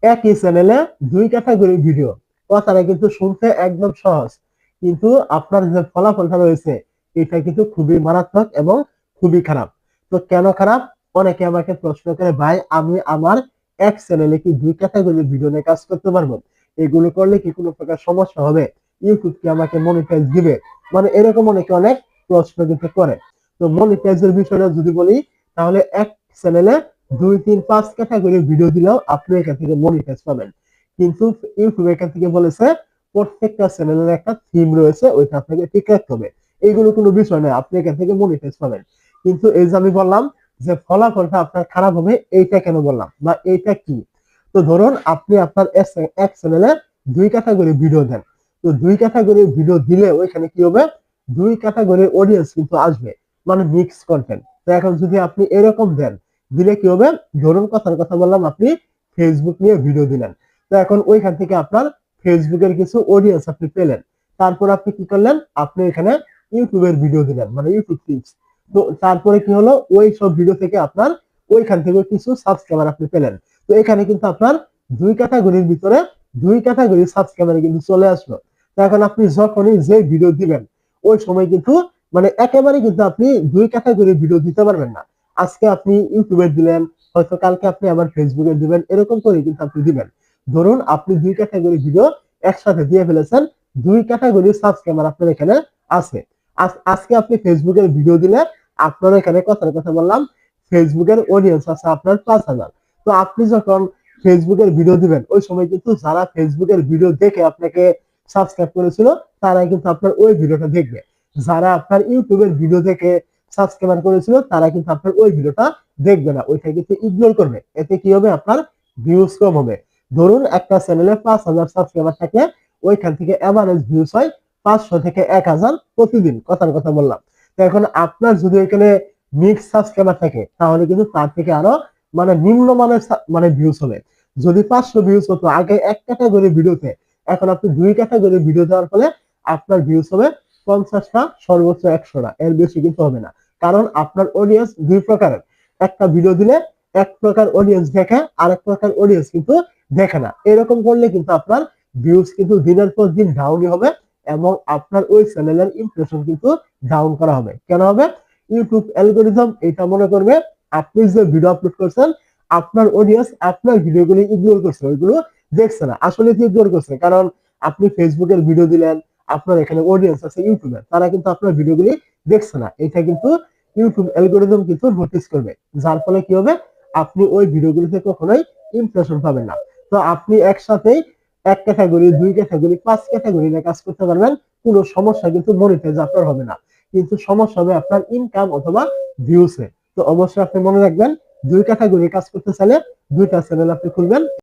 একই চ্যানেলে দুই ক্যাটাগরি ভিডিও, কথাটা কিন্তু শুনতে একদম সহজ, কিন্তু আপনার যে ফলাফলটা রয়েছে এটা কিন্তু খুবই মারাত্মক এবং খুবই খারাপ। তো কেন খারাপ? অনেকে আমাকে প্রশ্ন করে, ভাই আমি আমার এক চ্যানেলে কি দুই ক্যাটাগরি ভিডিও নিয়ে কাজ করতে পারবো? এগুলো করলে কি কোনো প্রকার সমস্যা হবে? ইউটিউব কি আমাকে মনিটাইজ দিবে? মানে এরকম অনেকে অনেক প্রশ্ন কিন্তু করে। তো মনিটাইজের বিষয়টা যদি বলি, তাহলে এক চ্যানেলে 2, 3, 5 ক্যাটাগরি ভিডিও দিলেও আপনি এখান থেকে মনিটাইজ পাবেন। কিন্তু ইউটিউব এখান থেকে বলেছে প্রত্যেকটা চ্যানেলের একটা থিম রয়েছে, ওইটা আপনাকে ঠিক রাখতে হবে। এইগুলো কোনো বিষয় নয়, আপনি এখান থেকে মনিটাইজ পাবেন। কিন্তু এই যে আমি বললাম যে ফলাফলটা আপনার খারাপ হবে, এইটা কেন বললাম বা এইটা কি? তো ধরুন আপনি আপনার এক চ্যানেলে দুই ক্যাটাগরি ভিডিও দেন। তো দুই ক্যাটাগরি ভিডিও দিলে ওইখানে কি হবে? দুই ক্যাটাগরির অডিয়েন্স কিন্তু আসবে, মানে মিক্স কন্টেন্ট। তো এখন যদি আপনি এরকম দেন, দিলে কি হবে? ধরুন কথার কথা বললাম, আপনি ফেসবুক নিয়ে ভিডিও দিলেন। তো এখন ওইখান থেকে আপনার ফেসবুকের কিছু অডিয়েন্স আপনি পেলেন। তারপর আপনি কি করলেন? আপনি এখানে ইউটিউবের ভিডিও দিলেন, মানে ইউটিউব টিপস। তো তারপরে কি হলো? ওই সব ভিডিও থেকে আপনার ওইখান থেকে কিছু সাবস্ক্রাইবার আপনি পেলেন। তো এখানে কিন্তু আপনার দুই ক্যাটাগরির ভিতরে দুই ক্যাটাগরি সাবস্ক্রাইবার কিন্তু চলে আসলো। তো এখন আপনি যখনই যে ভিডিও দিবেন, ওই সময় কিন্তু মানে একেবারে কিন্তু আপনি দুই ক্যাটাগরির ভিডিও দিতে পারবেন না। আজকে আপনি ইউটিউবে দিলেন, হয়তো কালকে আপনি আবার ফেসবুকে দিবেন, এরকম করে কিন্তু আপনি দিবেন। ধরুন আপনি দুই ক্যাটাগরি ভিডিও একসাথে দিয়ে ফেলেছেন, দুই ক্যাটাগরি সাবস্ক্রাইবার আপনার এখানে আছে। আজকে আপনি ফেসবুকের ভিডিও দিলে আপনার এখানে কথার কথা বললাম, ফেসবুকের অডিয়েন্স আছে আপনার 5,000। তো আপনি যখন ফেসবুকের ভিডিও দিবেন, ওই সময় কিন্তু যারা ফেসবুকের ভিডিও দেখে আপনাকে সাবস্ক্রাইব করেছিল, তারাই কিন্তু আপনার ওই ভিডিওটা দেখবে। যারা আপনার ইউটিউবের ভিডিও দেখে সাবস্ক্রাইব করেছিল, তারা কিন্তু আপনার ওই ভিডিওটা দেখবে না, ওইটা কিন্তু ইগনোর করবে। এতে কি হবে? আপনার ভিউজ কম হবে। ধরুন একটা চ্যানেলে 5,000 সাবস্ক্রাইবার থাকলে ওইখান থেকে এভারেজ ভিউজ হয় 500 থেকে 1,000 প্রতিদিন, কথার কথা বললাম। তো এখন আপনার যদি এখানে মিক্স সাবস্ক্রাইবার থাকে, তাহলে কিন্তু তার থেকে আরো মানে নিম্নমানের মানে ভিউজ হবে। যদি 500 ভিউজ হতো আগে এক ক্যাটাগরি ভিডিওতে, এখন আপনি দুই ক্যাটাগরি ভিডিও দেওয়ার ফলে আপনার ভিউজ হবে 50টা, সর্বোচ্চ 100টা, এর বেশি কিন্তু হবে না। কারণ আপনার অডিয়েন্স দুই প্রকারের। একটা ভিডিও দিলে এক প্রকার অডিয়েন্স দেখে, আরেক প্রকার অডিয়েন্স কিন্তু দেখে না। এরকম করলে কিন্তু আপনার ভিউজ কিন্তু দিনের পর দিন ডাউনই হবে, এবং আপনার ওই চ্যানেলের ইমপ্রেশন কিন্তু ডাউন করা হবে। কেন হবে? ইউটিউব অ্যালগোরিদম এটা মনে করবে আপনি যে ভিডিও আপলোড করছেন, আপনার অডিয়েন্স আপনার ভিডিওগুলি ইগনোর করছে, ওইগুলো দেখছে না। আসলে কি ইগনোর করছে? কারণ আপনি ফেসবুকের ভিডিও দিলেন, আপনার এখানে অডিয়েন্স আছে ইউটিউবের, তারা কিন্তু আপনার ভিডিওগুলি দেখছে না। এটা কিন্তু ইউটিউব অ্যালগোরিদম কিন্তু নোটিস করবে, যার ফলে কি হবে? আপনি ওই ভিডিওগুলিতে কখনোই ইমপ্রেশন পাবেন না। তো আপনি একসাথেই এক ক্যাটাগরি, দুই ক্যাটাগরি, 5 ক্যাটাগরি নিয়ে কাজ করতে পারবেন, কোনো সমস্যা কিন্তু মনিটাইজ আপনার হবে না। কিন্তু সমস্যা হবে আপনার ইনকাম অথবা ভিউসে। তো অবশ্যই আপনি মনে রাখবেন, দুই ক্যাটাগরি কাজ করতে চাইলে দুইটা চ্যানেল আপনি খুলবেন।